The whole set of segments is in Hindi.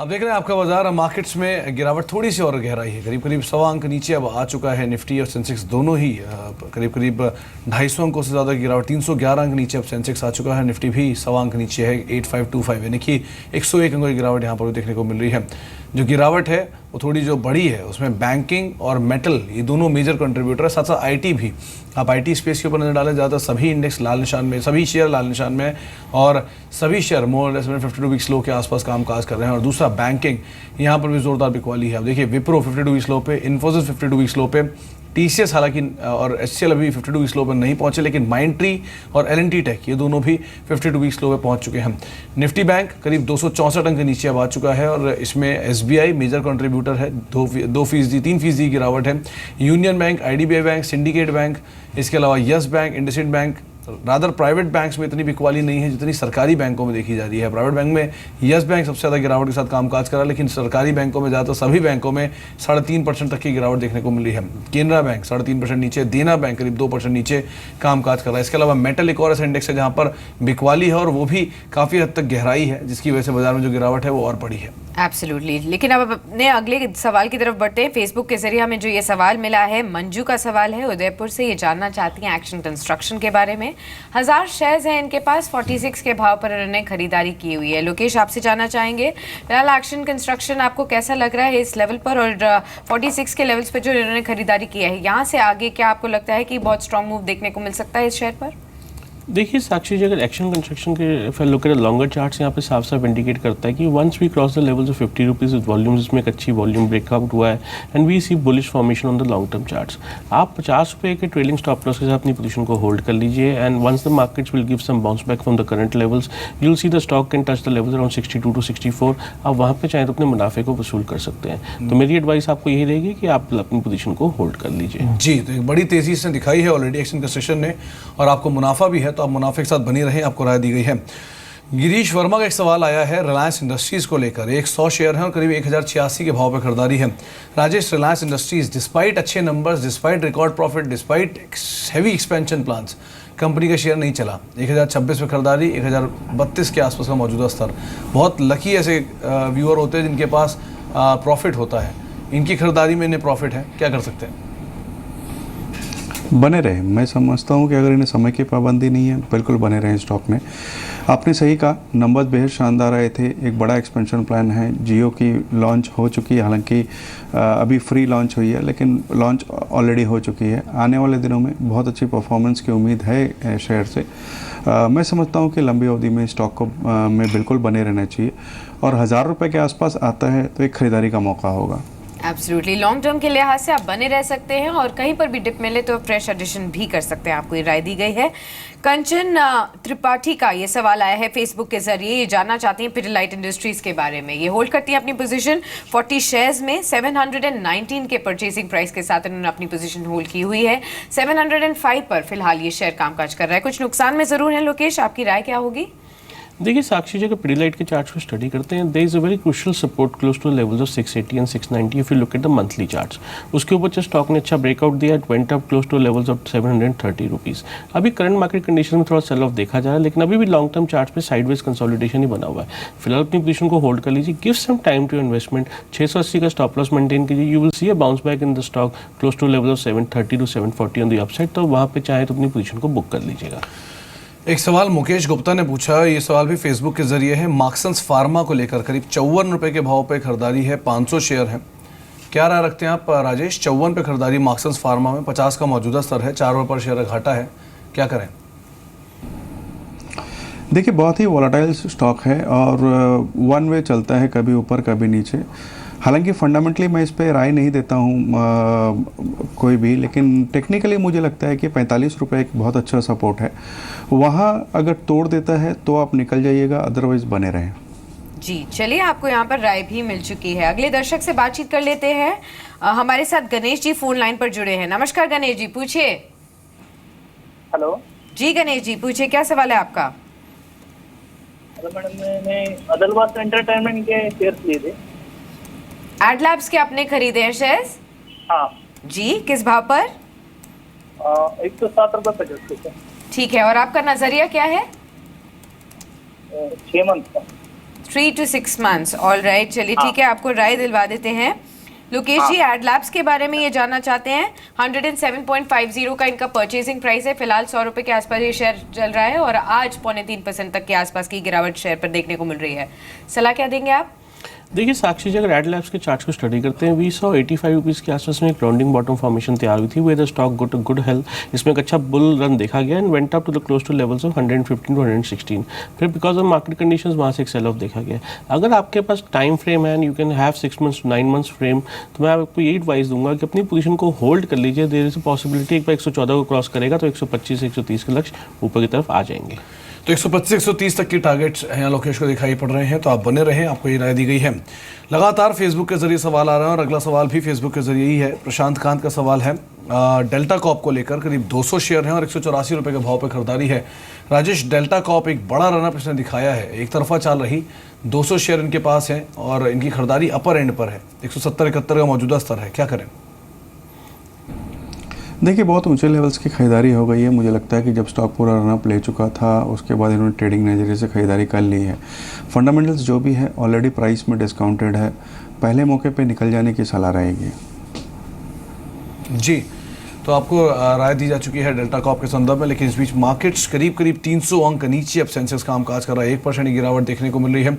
अब देख रहे हैं आपका बाजार मार्केट्स में गिरावट थोड़ी सी और गहराई है। करीब करीब 1.25 अंक नीचे अब आ चुका है निफ्टी और सेंसेक्स दोनों ही। करीब करीब 250 अंकों से ज़्यादा गिरावट, 311 अंक नीचे अब सेंसेक्स आ चुका है। निफ्टी भी 1.25 अंक नीचे है, 8525, यानी कि 101 अंकों की गिरावट यहाँ पर भी देखने को मिल रही है। जो गिरावट है वो थोड़ी जो बड़ी है उसमें बैंकिंग और मेटल ये दोनों मेजर कंट्रीब्यूटर है, साथ साथ आईटी भी। आप आईटी स्पेस के ऊपर नजर डालें, ज़्यादातर सभी इंडेक्स लाल निशान में, सभी शेयर लाल निशान में और सभी share more less 52 week slow के आसपास कामकाज कर रहे हैं। और दूसरा बैंकिंग, यहाँ पर भी जोरदार बिकवाली है। अब देखिए विप्रो 52 वीक स्लो पे, इन्फोसिस 52 वीक स्लो पे, टीसीएस हालांकि और एचसीएल अभी 52 वीक स्लो पर नहीं पहुंचे, लेकिन माइंडट्री और एलएनटी टेक ये दोनों भी 52 वीक स्लो पे पहुंच चुके हैं। निफ्टी बैंक करीब 264 अंक के नीचे अब आ चुका है और इसमें एसबीआई मेजर कंट्रीब्यूटर है, 3% गिरावट है। Union bank, IDBI bank, syndicate bank, इसके अलावा yes bank, IndusInd bank, rather private banks में इतनी बिकवाली नहीं है जितनी सरकारी बैंकों में देखी जा रही है। प्राइवेट बैंक में यस बैंक सबसे ज़्यादा गिरावट के साथ कामकाज कर रहा है, लेकिन सरकारी बैंकों में ज़्यादातर सभी बैंकों में 3.5% तक की गिरावट देखने को मिली है। केनरा बैंक 3.5% नीचे, देना बैंक करीब 2% नीचे कामकाज कर रहा है। इसके अलावा मेटल एक और ऐसा इंडेक्स है जहाँ पर बिकवाली है और वो भी काफ़ी हद तक गहराई है, जिसकी वजह से बाजार में जो गिरावट है वो और बड़ी है। एब्सोल्युटली। लेकिन अब अपने अगले सवाल की तरफ बढ़ते हैं। फेसबुक के जरिए हमें जो ये सवाल मिला है, मंजू का सवाल है उदयपुर से। ये जानना चाहती हैं एक्शन कंस्ट्रक्शन के बारे में। 1000 शेयर्स हैं इनके पास, 46 के भाव पर इन्होंने खरीदारी की हुई है। लोकेश आपसे जानना चाहेंगे फिलहाल एक्शन कंस्ट्रक्शन आपको कैसा लग रहा है इस लेवल पर, और 46 के लेवल्स पर जो इन्होंने खरीदारी की है, यहाँ से आगे क्या आपको लगता है कि बहुत स्ट्रॉन्ग मूव देखने को मिल सकता है इस शेयर पर? देखिए साक्षी जी, अगर एक्शन कंस्ट्रक्शन के लोग लॉन्गर चार्ट्स यहाँ पे साफ साफ इंडिकेट करता है कि once we cross the levels of 50 rupees with volumes, इसमें एक अच्छी वॉल्यूम ब्रेकआउट हुआ है and we see bullish formation on the long term charts. आप 50 रुपये के ट्रेलिंग स्टॉप लॉस के साथ अपनी पोजीशन को होल्ड कर लीजिए and once the markets will give some bounce back from the current levels, you will see the stock can touch the levels around 62 to 64। आप वहाँ पे चाहे तो अपने मुनाफे को वसूल कर सकते हैं। तो मेरी एडवाइस आपको यही रहेगी कि आप अपनी पोजीशन को होल्ड कर लीजिए। जी, तो एक बड़ी तेजी से दिखाई है ऑलरेडी एक्शन कंस्ट्रक्शन ने और आपको मुनाफा भी है, तो आप मुनाफे के साथ बनी रहे, आपको राय दी गई है। गिरीश वर्मा का एक सवाल आया है रिलायंस इंडस्ट्रीज को लेकर। 100 शेयर हैं और करीब 1086 के भाव पर खरीदारी है। राजेश, रिलायंस इंडस्ट्रीज डिस्पाइट अच्छे numbers, despite record profit, despite heavy expansion plans, company का शेयर नहीं चला। 1026 पे खरीदारी, 1032 के आसपास का मौजूदा स्तर। बहुत लकी ऐसे व्यूअर होते हैं जिनके पास प्रॉफिट होता है। इनकी खरीदारी में इन्हें प्रॉफिट है, क्या कर सकते हैं? बने रहे। मैं समझता हूँ कि अगर इन्हें समय की पाबंदी नहीं है, बिल्कुल बने रहे स्टॉक में। आपने सही कहा, नंबर्स बेहद शानदार आए थे। एक बड़ा एक्सपेंशन प्लान है। जियो की लॉन्च हो चुकी है, हालांकि अभी फ्री लॉन्च हुई है, लेकिन लॉन्च ऑलरेडी हो चुकी है। आने वाले दिनों में बहुत अच्छी परफॉर्मेंस की उम्मीद है शेयर से। मैं समझता हूँ कि लंबी अवधि में स्टॉक को में बिल्कुल बने रहना चाहिए और 1000 रुपये के आसपास आता है तो एक खरीदारी का मौका होगा। एब्सोल्युटली। लॉन्ग टर्म के लिहाज से आप बने रह सकते हैं और कहीं पर भी डिप मिले तो फ्रेश एडिशन भी कर सकते हैं। आपको ये राय दी गई है। कंचन त्रिपाठी का ये सवाल आया है फेसबुक के जरिए। ये जानना चाहती हैं पिडिलाइट इंडस्ट्रीज के बारे में। ये होल्ड करती हैं अपनी पोजीशन 40 शेयर्स में। 719 के परचेसिंग प्राइस के साथ इन्होंने अपनी पोजीशन होल्ड की हुई है। 705 पर फिलहाल ये शेयर कामकाज कर रहा है। कुछ नुकसान में जरूर है। लोकेश, आपकी राय क्या होगी? देखिए साक्षी जी, अगर पिडिलाइट के चार्ट्स को स्टडी करते हैं, there is a very crucial support close to levels of 680 and 690 if you look at the monthly charts. उसके ऊपर जो स्टॉक ने अच्छा ब्रेकआउट दिया, it went up close to levels of 730 rupees. अभी करंट मार्केट कंडीशन में थोड़ा सेल ऑफ देखा जा रहा है, लेकिन अभी भी लॉन्ग टर्म चार्ट्स पे साइडवेज कंसोलिडेशन ही बना हुआ है। फिलहाल अपनी पोजीशन को होल्ड कर लीजिए, give some time to investment. 680 का स्टॉप लॉस मेंटेन कीजिए, you will see a bounce back in the stock close to level of 730 to 740 on the upside. तो वहाँ पे चाहे तो अपनी पोजीशन को बुक कर लीजिएगा। एक सवाल मुकेश गुप्ता ने पूछा, ये सवाल भी फेसबुक के जरिए है। मार्क्संस फार्मा को लेकर करीब 54 रुपये के भाव पे खरीदारी है, 500 शेयर है। क्या राय रखते हैं आप राजेश? 54 पे खरीदारी मार्क्संस फार्मा में, 50 का मौजूदा स्तर है, 4 रुपये पर शेयर घाटा है, क्या करें? देखिए, बहुत ही वॉलेटाइल स्टॉक है और वन वे चलता है, कभी ऊपर कभी नीचे। हालांकि फंडामेंटली मैं इस पे राय नहीं देता हूँ कोई भी, लेकिन टेक्निकली मुझे लगता है कि 45 रुपये एक बहुत अच्छा सपोर्ट है। वहाँ अगर तोड़ देता है तो आप निकल जाइएगा, अदरवाइज बने रहें। जी चलिए, आपको यहाँ पर राय भी मिल चुकी है। अगले दर्शक से बातचीत कर लेते हैं। हमारे साथ गणेश जी फोन लाइन पर जुड़े हैं। नमस्कार गणेश जी, पूछिए। हेलो जी गणेश जी, पूछिए, क्या सवाल है आपका? हेलो मैडम, मैंने अदलवास एंटरटेनमेंट के शेयर्स लिए थे। एडलैब्स के अपने खरीदे हैं शेयर्स? हाँ जी, किस भाव पर? 107 रुपये 50 पैसे। ठीक है, और आपका नजरिया क्या है? 6 मंथ का। 3 to 6 months, ऑल राइट। चलिए ठीक है, आपको राय दिलवा देते हैं। लोकेश जी, एडलैब्स के बारे में ये जानना चाहते हैं। 107.50 का इनका परचेजिंग प्राइस है। फिलहाल 100 रुपए के आसपास ये शेयर चल रहा है और आज 0.3% तक के आसपास की गिरावट शेयर पर देखने को मिल रही है। सलाह क्या देंगे आप? देखिए साक्षी जी, अगर एड लैब्स के चार्ट्स को स्टडी करते हैं, वी सॉ 85 रुपीज़ के आसपास में एक राउंडिंग बॉटम फॉर्मेशन तैयार हुई थी, with the stock good health. इसमें एक अच्छा बुल रन देखा गया and went up to the close to levels of 115 to 116। फिर बिकॉज ऑफ मार्केट कंडीशंस वहाँ से एक सेल ऑफ देखा गया। अगर आपके पास टाइम फ्रेम है and you can have 6 months 9 months frame, तो मैं आपको यही एडवाइस दूंगा कि अपनी पोजीशन को होल्ड कर लीजिए। देयर इज अ पॉसिबिलिटी एक बार 114 को क्रॉस करेगा तो 125 से 130 के लक्ष्य ऊपर की तरफ आ जाएंगे। तो 125-130 तक की टारगेट्स यहाँ लोकेश को दिखाई पड़ रहे हैं, तो आप बने रहें, आपको ये राय दी गई है। लगातार फेसबुक के जरिए सवाल आ रहे हैं और अगला सवाल भी फेसबुक के जरिए ही है। प्रशांत कांत का सवाल है, डेल्टा कॉप को लेकर करीब 200 शेयर हैं और 184 रुपये के भाव पर खरीदारी है। राजेश, डेल्टा कॉप एक बड़ा रनअप इसने दिखाया है, एक तरफा चाल रही, 200 शेयर इनके पास हैं और इनकी खरीदारी अपर एंड पर है, 170-71 का मौजूदा स्तर है, क्या करें? देखिए बहुत ऊंचे लेवल्स की खरीदारी हो गई है। मुझे लगता है कि जब स्टॉक पूरा रनअप ले चुका था उसके बाद इन्होंने ट्रेडिंग नज़रिए से खरीदारी कर ली है। फंडामेंटल्स जो भी है ऑलरेडी प्राइस में डिस्काउंटेड है, पहले मौके पे निकल जाने की सलाह रहेगी। जी, तो आपको राय दी जा चुकी है डेल्टा कॉप के संदर्भ में, लेकिन इस बीच मार्केट्स करीब 300 अंक नीचे अब सेंसेक्स कामकाज कर रहा है, 1% की गिरावट देखने को मिल रही है।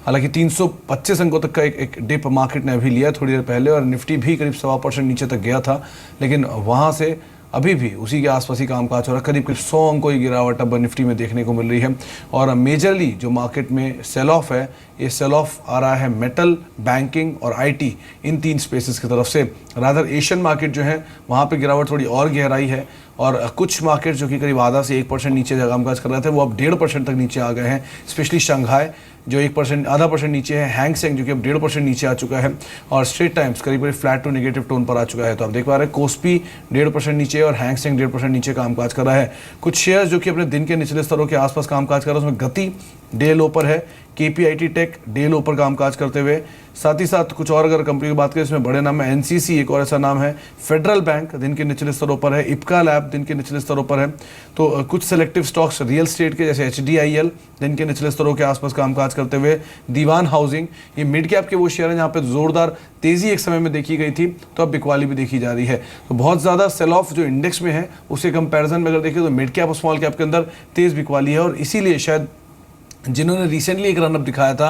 हालांकि 325 अंकों तक का एक डिप मार्केट ने अभी लिया थोड़ी देर पहले और निफ्टी भी करीब 1.25% नीचे तक गया था, लेकिन वहाँ से अभी भी उसी के आसपास ही कामकाज हो रहा है। करीब 100 अंकों की गिरावट अब निफ्टी में देखने को मिल रही है और मेजरली जो मार्केट में सेल ऑफ है, ये सेल ऑफ आ रहा है मेटल, बैंकिंग और आईटी, इन 3 स्पेसेस की तरफ से। रादर एशियन मार्केट जो है वहाँ पे गिरावट थोड़ी और गहराई है और कुछ मार्केट जो कि करीब आधा से 1% नीचे कामकाज कर रहे थे वो अब 1.5% तक नीचे आ गए हैं। स्पेशली शंघाई जो 1% आधा % नीचे है, हैंग सेंग जो कि अब 1.5% नीचे आ चुका है और स्ट्रेट टाइम्स करीब फ्लैट टू नेगेटिव टोन पर आ चुका है। तो आप देख पा रहे हैं कोस्पी 1.5% नीचे और हैंग सेंग 1.5% नीचे कामकाज कर रहा है। कुछ शेयर्स जो कि अपने दिन के निचले स्तरों के आसपास कामकाज कर रहे हैं, उसमें गति डे लो पर है, केपीआईटी टेक डे लो पर कामकाज करते हुए, साथ ही साथ कुछ और अगर कंपनी की बात करें इसमें बड़े नाम है, एनसीसी एक और ऐसा नाम है, फेडरल बैंक दिन के निचले स्तरों पर है, इप्का लैब दिन के निचले स्तरों पर है। तो कुछ सेलेक्टिव स्टॉक्स रियल स्टेट के जैसे HDIL दिन के निचले स्तरों के आसपास कामकाज करते हुए, दीवान हाउसिंग, ये मिड कैप के वो शेयर हैं जहाँ पे जोरदार तेजी एक समय में देखी गई थी, तो अब बिकवाली भी देखी जा रही है। तो बहुत ज़्यादा सेल ऑफ जो इंडेक्स में है उसके कंपैरिजन में अगर देखें तो मिड कैप और स्मॉल कैप के अंदर तेज़ बिकवाली है और इसीलिए शायद जिन्होंने रिसेंटली एक रनअप दिखाया था,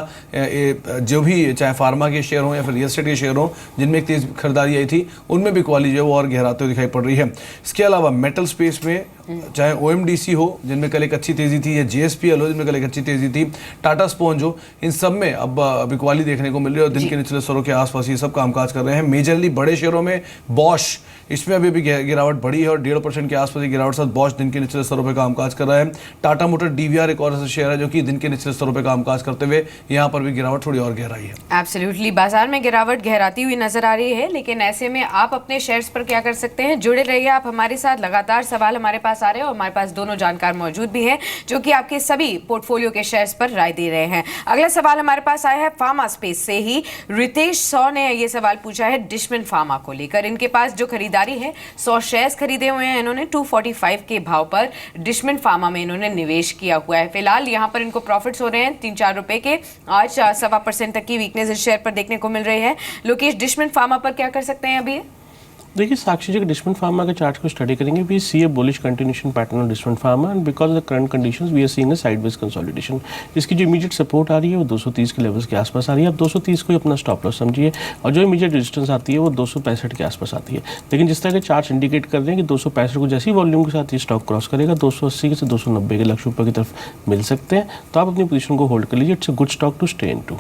जो भी चाहे फार्मा के शेयर हों या फिर रियल एस्टेट के शेयर हों जिनमें एक तेज़ खरीदारी आई थी, उनमें बिकवाली जो है वो और गहराते हुए दिखाई पड़ रही है। इसके अलावा मेटल स्पेस में चाहे OMDC हो जिनमें कल एक अच्छी तेज़ी थी, या JSPL हो जिनमें कल एक अच्छी तेज़ी थी, टाटा स्पोंज हो, इन सब में अब बिकवाली देखने को मिल रही है और दिन के निचले स्तरों के आसपास ये सब कामकाज कर रहे हैं। मेजरली बड़े शेयरों में बॉश, इसमें अभी भी गिरावट बढ़ी है और 1.5% के आसपास की गिरावट साथ बॉश दिन के निचले स्तरों पर कामकाज कर रहा है। टाटा मोटर DVR एक और ऐसा शेयर है जो कि दिन के निचले स्तरों पर कामकाज करते हुए यहाँ पर भी गिरावट थोड़ी और गहराई है। एब्सोल्युटली, बाजार में गिरावट गहराती हुई नजर आ रही है, लेकिन ऐसे में आप अपने शेयर्स पर क्या कर सकते हैं? जुड़े रहिए आप हमारे साथ। लगातार सवाल हमारे पास आ रहे हैं और हमारे पास दोनों जानकार मौजूद भी हैं जो कि आपके सभी पोर्टफोलियो के शेयर्स पर राय दे रहे हैं। अगला सवाल हमारे पास आया है फार्मा स्पेस से ही। रितेश 100 ने ये सवाल पूछा है डिशमिन फार्मा को लेकर। इनके पास जो खरीदारी है, 100 शेयर्स खरीदे हुए हैं इन्होंने 245 के भाव पर डिशमिन फार्मा में इन्होंने निवेश किया हुआ है। फिलहाल यहाँ पर इनको प्रॉफिट्स हो रहे हैं 3-4 रुपए के। आज 1.25% तक की वीकनेस इस शेयर पर देखने को मिल रही है। लोकेश, डिशमिन फार्मा पर क्या कर सकते हैं अभी? देखिए साक्षी जी, डिशमिन फार्मा के चार्ट को स्टडी करेंगे, we see a bullish continuation pattern of Dishman Pharma and because of the current conditions we are seeing a sideways consolidation. इसकी जो इमीडिएट सपोर्ट आ रही है वो 230 के लेवल्स के आसपास आ रही है। आप 230 को ही अपना स्टॉप लॉस समझिए और जो इमीडिएट रेजिस्टेंस आती है वो 265 के आसपास आती है। लेकिन जिस तरह के चार्ट इंडिकेट कर रहे हैं कि 265 को जैसी वॉल्यूम के साथ ये स्टॉक क्रॉस करेगा 280 से 290 के लक्ष्य ऊपर की तरफ मिल सकते हैं, तो आप अपनी पोजीशन को होल्ड कर लीजिए। It's a good stock to stay into.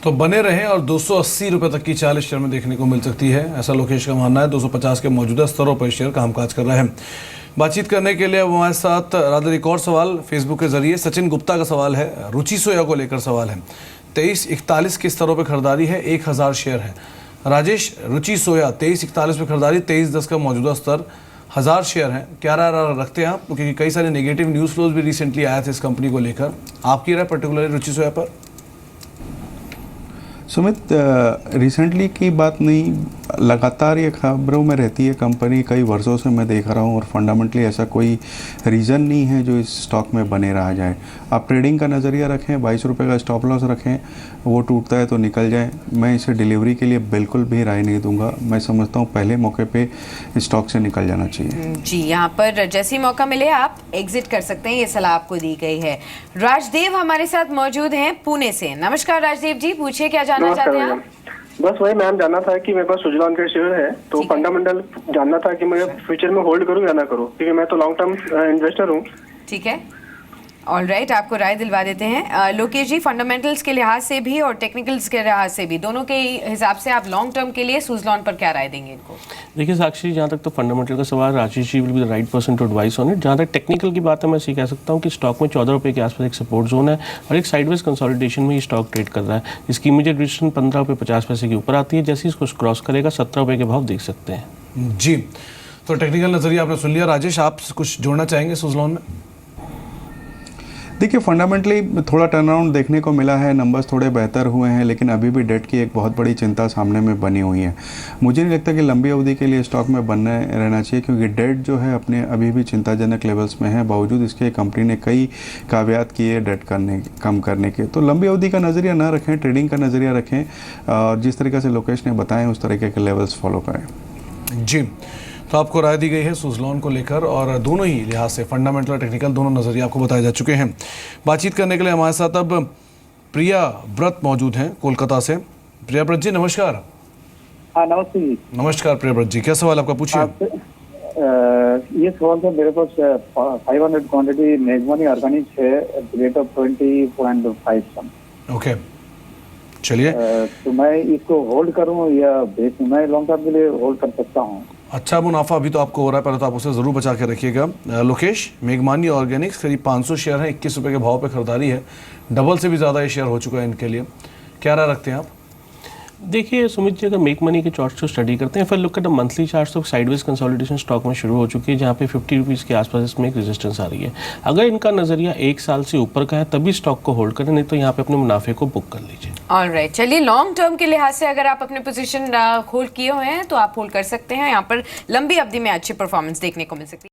तो बने रहें और 280 रुपये तक की 40 शेयर में देखने को मिल सकती है, ऐसा लोकेश का मानना है। 250 के मौजूदा स्तरों पर शेयर कामकाज कर रहे हैं। बातचीत करने के लिए हमारे साथ रादर एक और सवाल फेसबुक के जरिए सचिन गुप्ता का सवाल है, रुचि सोया को लेकर सवाल है। 2341 के स्तरों पर खरीदारी है, 1000 शेयर है। राजेश, रुचि सोया 2341 पे खरीदारी, 2310 का मौजूदा स्तर, 1000 शेयर हैं, क्या राय रखते हैं आप? क्योंकि कई सारे नेगेटिव न्यूज़ फ्लोज भी रिसेंटली आए थे इस कंपनी को लेकर, आपकी राय पर्टिकुलरली रुचि सोया पर? सुमित, रिसेंटली की बात नहीं, लगातार ये खबरों में रहती है कंपनी, कई वर्षों से मैं देख रहा हूँ, और फंडामेंटली ऐसा कोई रीज़न नहीं है जो इस स्टॉक में बने रहा जाए। आप ट्रेडिंग का नज़रिया रखें, 22 रुपये का स्टॉप लॉस रखें, वो टूटता है तो निकल जाए। मैं इसे डिलीवरी के लिए बिल्कुल भी राय नहीं दूंगा। मैं समझता हूँ पहले मौके पे स्टॉक से निकल जाना चाहिए। जी, यहाँ पर जैसे ही मौका मिले आप एग्जिट कर सकते हैं, ये सलाह आपको दी गई है। राजदेव हमारे साथ मौजूद हैं पुणे से। नमस्कार राजदेव जी, पूछिए क्या जानना चाहते हैं आप? बस वही मैम जानना था कि मेरे पास सुजलॉन के शेयर है, तो ठीक है। फंडामेंटल जानना था कि मैं फ्यूचर में होल्ड करूं या ना करूं, क्योंकि मैं तो लॉन्ग टर्म इन्वेस्टर हूं। ठीक है, ऑल राइट, आपको राय दिलवा देते हैं। लोकेश जी, फंडामेंटल्स के लिहाज से भी और टेक्निकल्स के लिहाज से भी, दोनों के हिसाब से आप लॉन्ग टर्म के लिए सुजलॉन पर क्या राय देंगे इनको? देखिए साक्षी, जहाँ तक तो फंडामेंटल का सवाल, Rajesh ji will be the right person to advise on it. जहाँ तक टेक्निकल की बात है, मैं ये कह सकता हूँ कि स्टॉक में 14 रुपये के आसपास एक सपोर्ट जोन है और एक साइडवेज कंसोलिडेशन में ही स्टॉक ट्रेड कर रहा है। इसकी इमीडिएट रेजिस्टेंस 15 रुपये 50 पैसे के ऊपर आती है। जैसे ही इसको क्रॉस करेगा 17 रुपये के भाव देख सकते हैं। जी, तो टेक्निकल नज़रिया आपने सुन लिया। राजेश, आप कुछ जोड़ना चाहेंगे सुजलॉन में? देखिए, फंडामेंटली थोड़ा टर्न अराउंड देखने को मिला है, नंबर्स थोड़े बेहतर हुए हैं, लेकिन अभी भी डेट की एक बहुत बड़ी चिंता सामने में बनी हुई है। मुझे नहीं लगता कि लंबी अवधि के लिए स्टॉक में बनने रहना चाहिए, क्योंकि डेट जो है अपने अभी भी चिंताजनक लेवल्स में है। बावजूद इसके कंपनी ने कई कावियात किए डेट कम करने के। तो लंबी अवधि का नज़रिया ना रखें, ट्रेडिंग का नज़रिया रखें, और जिस तरीके से लोकेश ने बताएं उस तरीके के लेवल्स फॉलो करें। जी, तो आपको राय दी गई है सुजलॉन को लेकर, और दोनों ही लिहाज से फंडामेंटल और टेक्निकल दोनों नज़रिए आपको बताए जा चुके हैं। बातचीत करने के लिए हमारे साथ अब प्रिया व्रत मौजूद हैं कोलकाता से। प्रिया व्रत जी, नमस्कार। हाँ नमस्ते जी। नमस्कार प्रिया व्रत जी, क्या सवाल आपका, पूछिए। ये सवाल था मेरे पास। 500 क्वांटिटी मेजबानी ऑर्गेनिक है, रेट ऑफ 20.5। ओके, चलिए। तो मैं इसको होल्ड करूं या बेच? मैं लॉन्ग टर्म के लिए होल्ड कर सकता हूं। अच्छा मुनाफा अभी तो आपको हो रहा है, पहले तो आप उसे ज़रूर बचा के रखिएगा। लोकेश, मेघमानी ऑर्गेनिक्स करीब 500 शेयर हैं, 21 रुपये के भाव पे खरीदारी है, डबल से भी ज़्यादा ये शेयर हो चुका है इनके लिए। क्या राय रखते हैं आप? देखिए सुमित जी, अगर मेक मनी के चार्ट्स को स्टडी करते हैं, फिर look at the monthly charts, तो साइडवेज कंसोलिडेशन स्टॉक में शुरू हो चुकी है, जहाँ पे 50 रुपीज़ के आसपास इसमें एक रेजिस्टेंस आ रही है। अगर इनका नज़रिया 1 साल से ऊपर का है तभी स्टॉक को होल्ड करें, नहीं तो यहाँ पे अपने मुनाफे को बुक कर लीजिए। ऑल राइट, चलिए, लॉन्ग टर्म के लिहाज से अगर आप अपने पोजीशन होल्ड किए हुए हैं तो आप होल्ड कर सकते हैं। यहाँ पर लंबी अवधि में अच्छी परफॉर्मेंस देखने को मिल सकती है।